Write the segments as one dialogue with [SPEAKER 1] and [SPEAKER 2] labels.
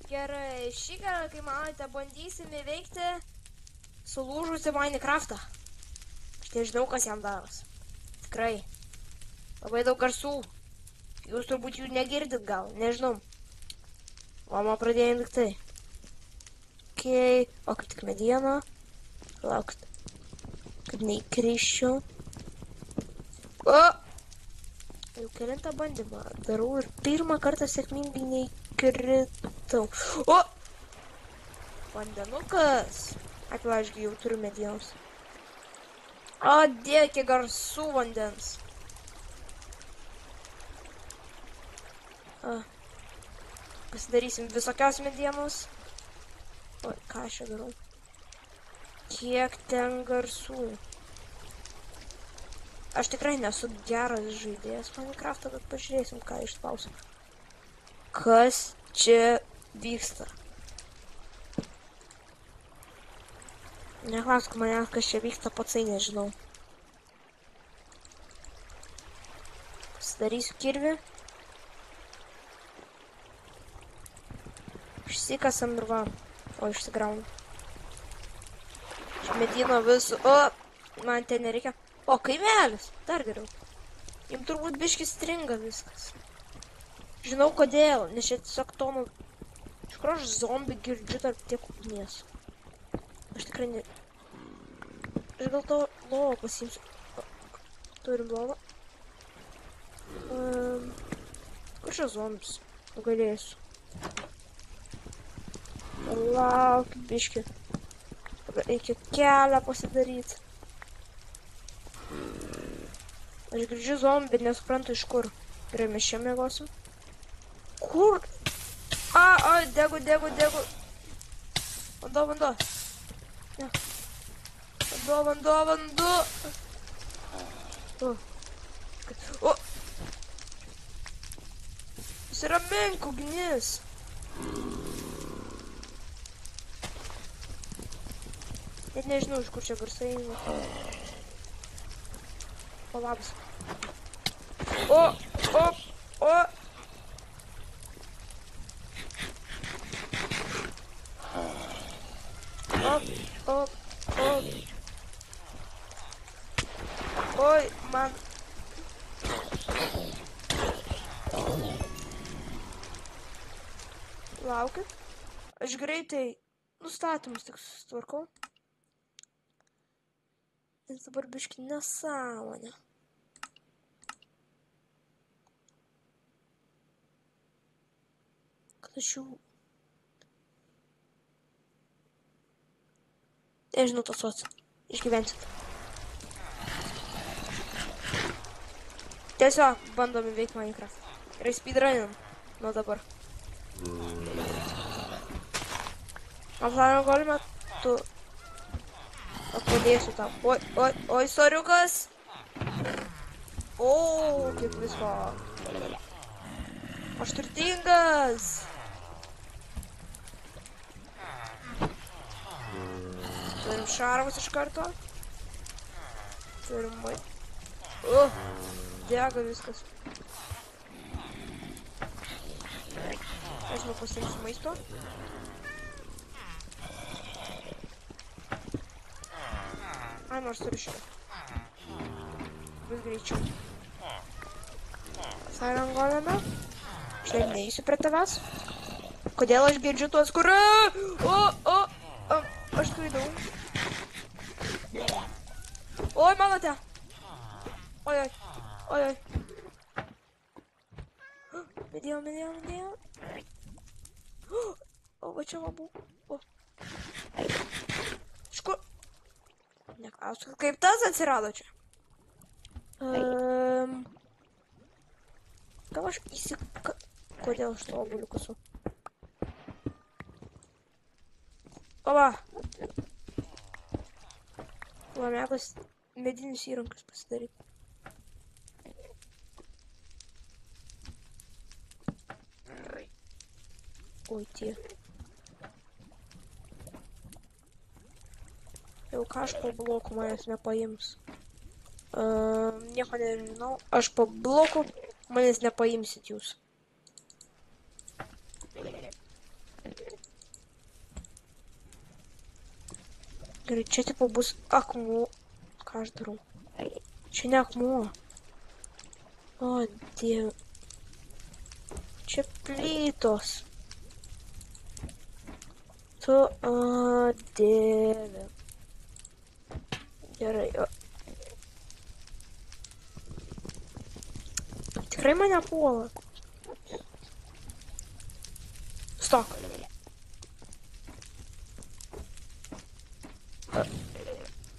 [SPEAKER 1] Gerai, šį kartą, kai manote, bandysime veikti sulūžusi Minecraftą. Aš nežinau, kas jam daros. Tikrai. Labai daug garsų. Jūs turbūt jų negirdit gal, nežinau. Mama pradėjo liktai. Okei, o kaip tik mediena. Laukit. Kad neįkriščiau. O! Jau kelintą bandymą darau ir pirmą kartą sėkmingai neįkritau. O! Vandenukas. Atva, ašgi jau turiu medienos. O, dieve, kiek garsų vandens. Pasidarysim visokios medienos. O, ką aš čia darau? Kiek ten garsų. Aš tikrai nesu geras žaidėjas Minecraft'o, bet pažiūrėsim, ką išspausiu. Kas čia vyksta? Neklausk manęs, kas čia vyksta, patsai nežinau. Pasidarysiu kirvį. Išsikasam ir va. O, išsigraunu. Iš medyno visų. O, man ten nereikia. O, kaimelis. Dar geriau. Jums turbūt biškis stringa viskas. Žinau kodėl, nes čia tiesiog tonų. Iš kur aš zombį girdžiu tarp tiek ugnies. Aš tikrai ne... Aš gal to lovą pasiimsiu. Turim lovą. Kur čia zombis? Nugalėsiu. Laukit biškį. Reikia kelią pasidaryti. Aš girdžiu zombį, nesuprantu iš kur. Gerai, mes čia mėgosim. Kur? Degu. Vanduo. Ne. Vanduo. O! Nusiramink, ugnis. Net nežinau, iš kur čia garsai. O, labas. O! Oi, man. Laukit. Aš greitai nustatymus tik sutvarkau. Nes dabar biškį nesąmonė. Kad aš jau... Nežinau tasuoti. Išgyvensit. Tiesiog bandom įveikti Minecraft. Ir speedruninam nuo dabar. Aplarą galime tu... Padėsiu tau. Oi, soriukas. O, kiek visko. Aš turtingas. Turim šarvus iš karto. Turim mai. Dega viskas. Aš pasiimsiu maisto. Nors turiu šitą. Vis greičiau. Sąrangolėme. Štai neįsiu prie tavęs. Kodėl aš girdžiu tuos, kur... Aš klaidau. Oi, manote. Oi. Medėjo. O, va čia va buvo. Škur... Neklausiu, kaip tas atsirado čia? Gal aš Kodėl aš to obuolių kasu? Oba! Lamekas medinius įrankius pasidaryti. Oi, tie. Jau ką aš po blokų manęs nepaims. Nieko nežinau. Aš po blokų manęs nepaimsit jūs. Gerai, čia tipo bus akmuo. Ką aš darau? Čia ne akmuo. O, dieve. Čia plytos. Tu, o, dieve. Gerai, o. Tikrai mane puola. Stok.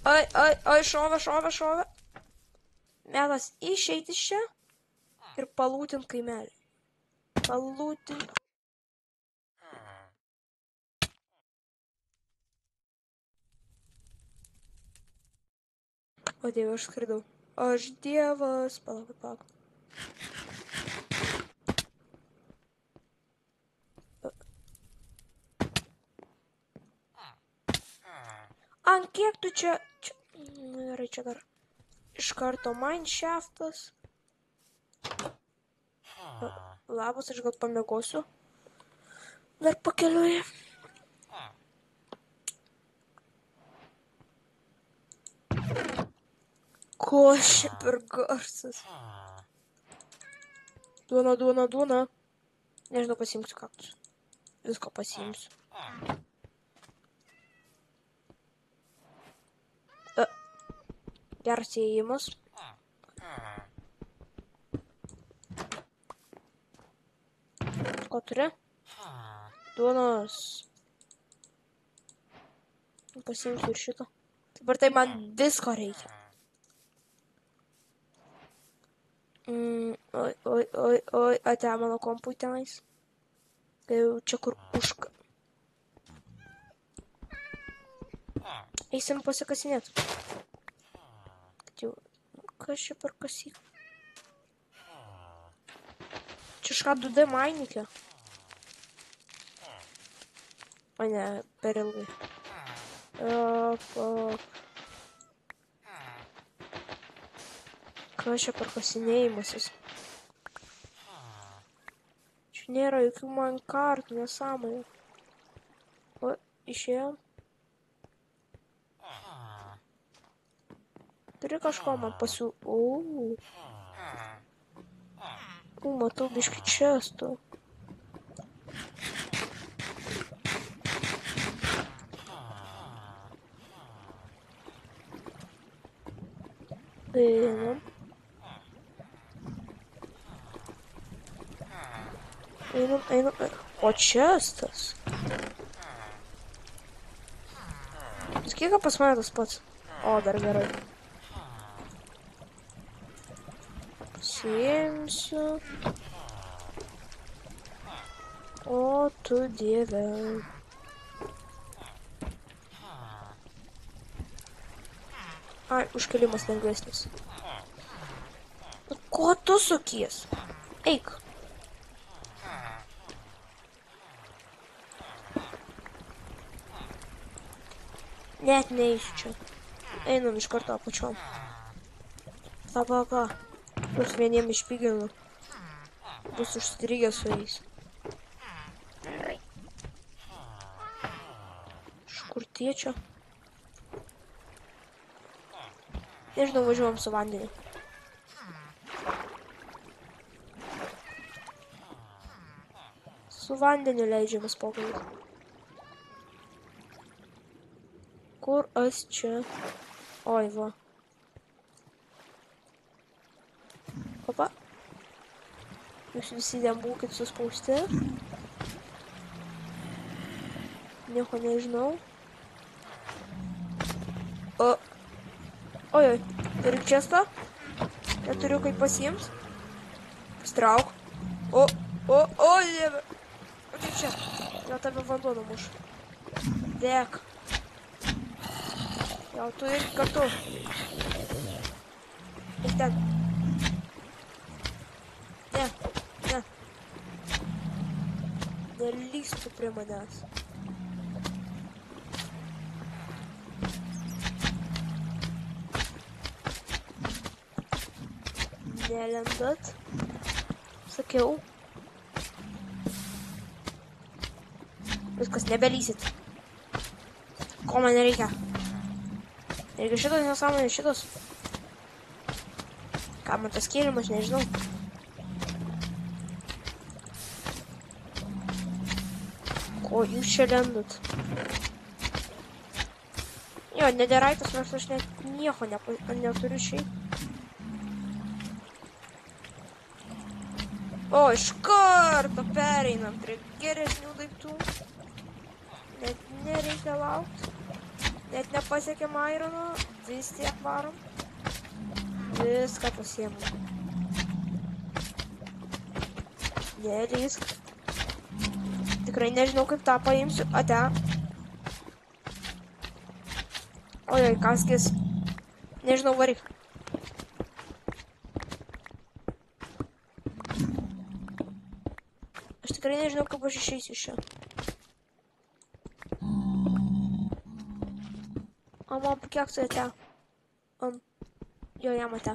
[SPEAKER 1] Ai, šovė. Metas išeiti iš čia ir palūtint kaimelį. Palūtint. O dieve, aš skridau. Aš dievas. Palauk. Ant kiek tu čia... Gerai, čia dar iš karto mineshaftas. Labas, aš gal pamiegosiu. Dar pakeliui. Ko čia per garsas? Duona. Nežinau, pasiimsiu kaktus. Visko pasiimsiu. Geras įėjimas. Ko turi? Duonos. Pasiimsiu ir šito. Dabar tai man visko reikia. Oi, ate mano kompui tenais. Jau čia kur užka. Eisim pasikasinėt. Kas čia per kasyk? Čia kažką 2D mainikė. O ne, per ilgai. Kas čia per kasinėjimasis? Čia nėra jokių minecartų, nesąmonių. O, išėjom. Turi kažko man pasiū... Matau biškį čestų. Einam. O čestas? Sakyk, ką pas mane tas pats. O, dar gerai. Pasiimsiu. O, tu dieve. Ai, užkelimas lengvesnis. Ko tu sukies? Eik. Net neįsiu čia. Einam iš karto apačiom. Ką. Bus vieniem išpiginu. Bus užstrigę su jais. Iš kur tie čia? Nežinau, važiuojam su vandeniu. Su vandeniu leidžiamas pokalbis. Kur aš čia? Oi, va. Opa. Jūs visi ten būkit suspausti. Nieko nežinau. Oi. Turiu čestą. Neturiu kaip pasiims. Strauk. O, dieve. O čia. Gal tave vanduo numuš. Dėk. Gal tu irgi kartu. Ir ten. Ne. Nelystų prie manęs. Nelendat. Sakiau. Viskas, nebelysit. Ko man reikia? Irgi šitas nesąmonė, šitas. Ką man tas kėlimas, nežinau. Ko jūs čia lendat? Jo, nederaitas, nors aš net nieko neturiu šiaip. O, iš karto pereinam prie geresnių daiktų. Net nereikia laukti. Net nepasiekėm Irono. Vis tiek varom. Viską pasiėmam. Nelįsk. Tikrai nežinau, kaip tą paimsiu. Ate. Ojoj, kaskis. Nežinau, varyk. Aš tikrai nežinau, kaip aš išeisiu iš čia. O man kiek tu ate? Jo, jam ate.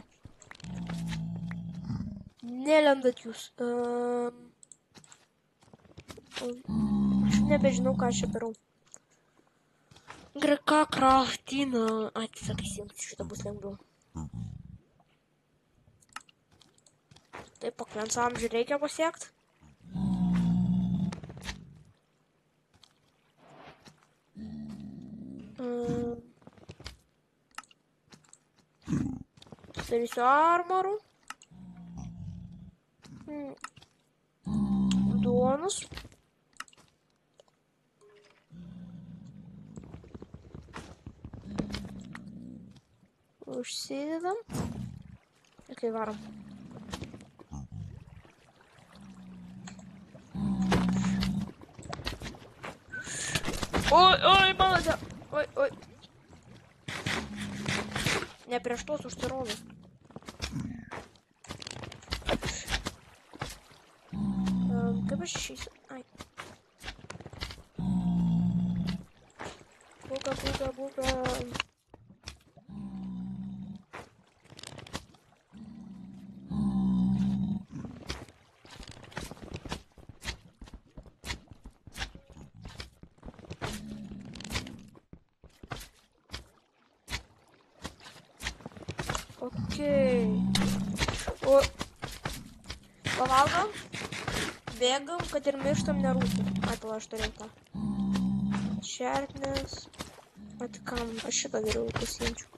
[SPEAKER 1] Nelendat jūs. Aš nebežinau, ką aš čia darau. Greka kraftina. Atsisakysim, šitą bus lengviau. Taip, pakvens amžių reikia pasiekti. Darysiu armorų. Duonos. Užsidedam. Ir kai varom. Oi, malade. Oi. Ne prieš tos užsirovė. Kaip aš išeisiu? Ai. Buga. Okei. O. Pavalgom. Bėgam, kad ir mirštam nerūpim. Ai, pala, aš turėjau tą. Šerknes. Atikam, aš šitą geriau pasiimčiau.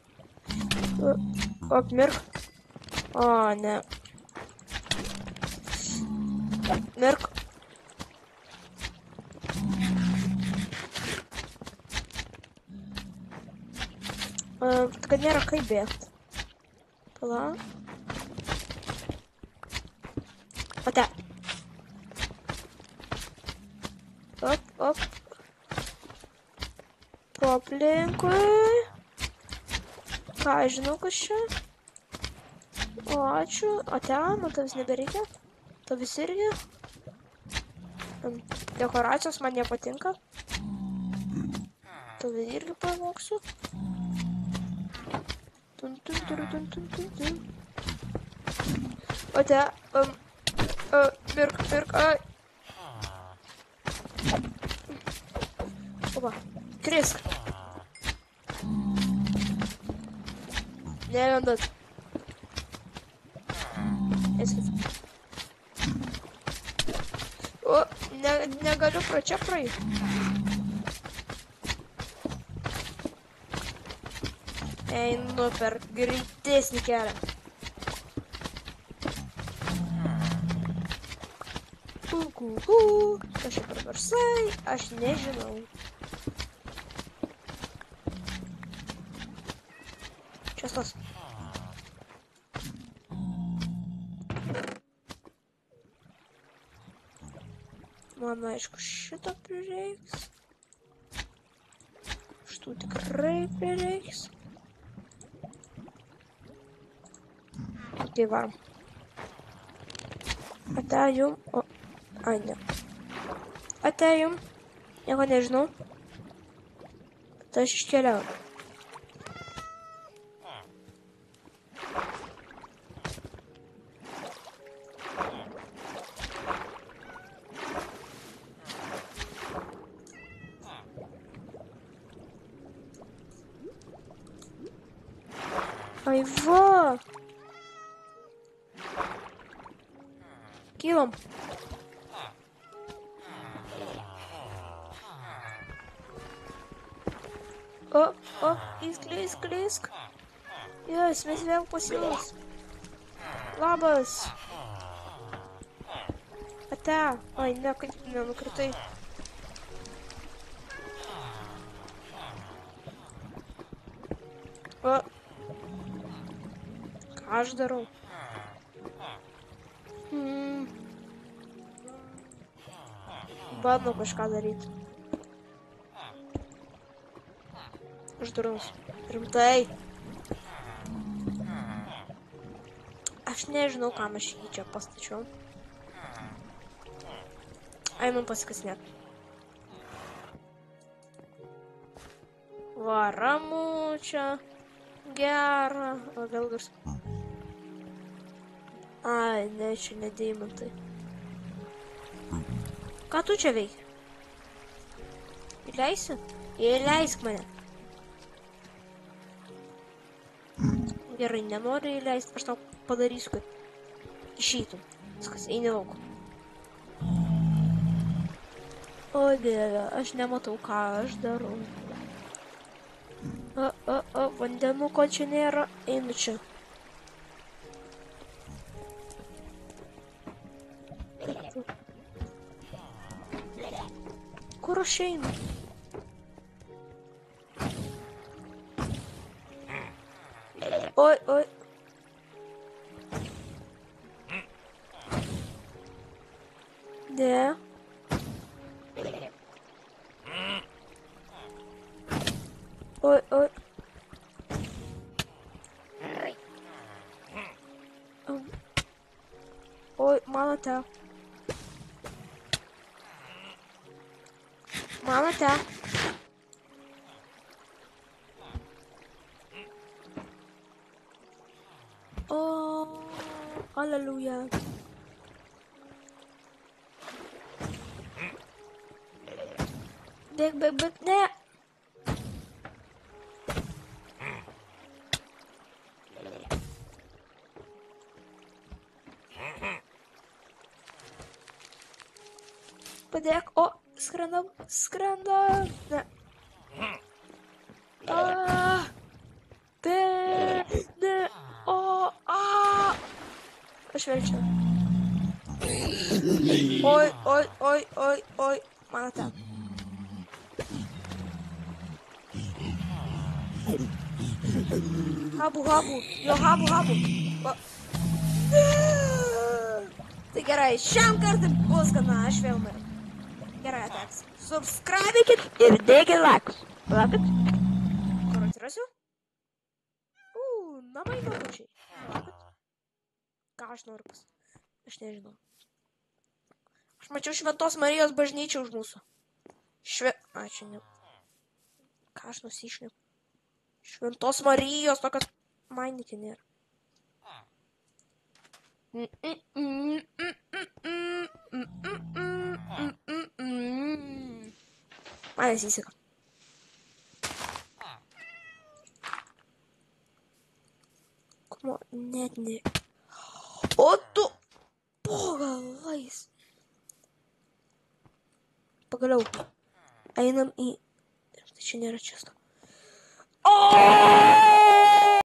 [SPEAKER 1] Apmirk. O, ne. Mirk. Kad nėra kaip bėgti. Pala. Ate. Op. Po aplinkui. Ką, žinau, kas čia. O, ačiū. Ate, man tavęs nebereikia. Tavęs irgi. Dekoracijos man nepatinka. Tavęs irgi pavoksiu. Ate, mirk, ai. Opa, krisk. Nelendat. Eskit. O, negaliu pro čia praeiti. Einu per greitesnį kelią. Kas čia per garsai, aš nežinau. Čia tas. Man aišku, šito prireiks. Šitų tikrai prireiks. Tai varom. Ate jum. O, ai ne. Ate jum. Nieko nežinau. Tai aš iškeliauju. Ai va. Kylam. O, įskleisk. Jas, mes vėl pas jūs. Labas. Ate. Ai, ne, kaip nenukritai. O. Ką aš darau? Bandau kažką daryti. Uždarus. Rimtai. Aš nežinau, kam aš jį čia pastačiau. Einam pasikasinėt. Va, ramu čia. Gera. O, vėl gars. Ai, ne, čia ne deimantai. Ką tu čia veiki? Įleisi? Įleisk mane. Gerai, nenoriu įleisti. Aš tau padarysiu, kad išeitum. Viskas, eini lauk. O, Dieve, aš nematau, ką aš darau. Vandenuko čia nėra. Einu čia. Kur aš einu? Oi. Ne. Oi. Oi, manote. O, aleluja. Bėg, ne. Padėk, o, skrendam. Ne. Ne, aš vėl čia. Oi, manote. Habu. Jo, habu. Tai gerai, šiam kartui bus gana, aš vėl mirau. Gerai, ateks. Subscribekit ir dėkit laikus. Palaukit. Kur atsirasiu? Namai namučiai. Palaukit. Ką aš noriu pas... Aš nežinau. Aš mačiau Šventos Marijos bažnyčią už mūsų. Ačiū, ne. Ką aš nusišneku? Šventos Marijos tokios... Mainyti nėra. Man nesiseka. Kumo, net ne. O tu... Po galvais. Pagaliau. Einam į... Tai čia nėra često.